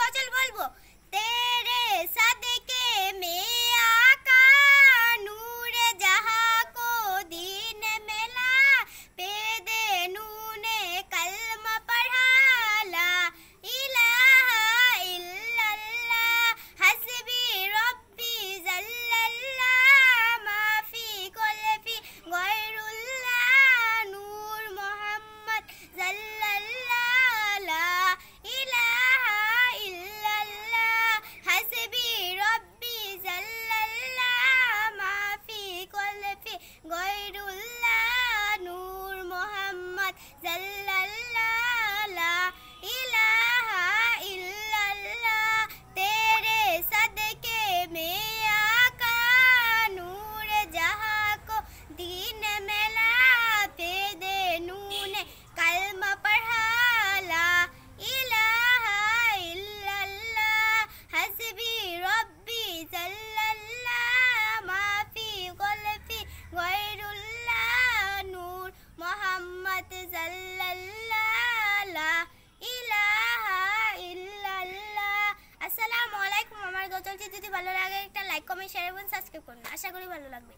गजल बोलबो। तेरे सदके में आका नूर जहां को दीन मिला, पेदे नूने कलमा पढ़ा, ला इलाहा इल्लल्लाह हस्बी रब्बी जल्लल्लाह माफी कुल्फी गैरुल्लाह नूर मोहम्मद जल्लल्लाह ला इलाहा इल्लल्लाह हस्बी रब्बी जल्लल्लाह माफी कुल्फी गैरुल्लाह नूर मोहम्मद जल्लल्लाह ला इलाहा इल्लल्लाह तेरे सदके में आका नूर जहां को दीन मिला, पेदे नूने कलमा पढ़ा, ला इलाहा इल्लल्लाह हस्बी रब्बी जल्लल्लाह माफी कुल्फी गैरुल्लाह नूर मोहम्मद जल्लल्लाह ला इलाहा इल्लल्लाह। আসসালামু আলাইকুম। আমার গজলটি যদি ভালো লাগে একটা লাইক কমেন্ট শেয়ার এবং সাবস্ক্রাইব করুন। আশা করি ভালো লাগবে।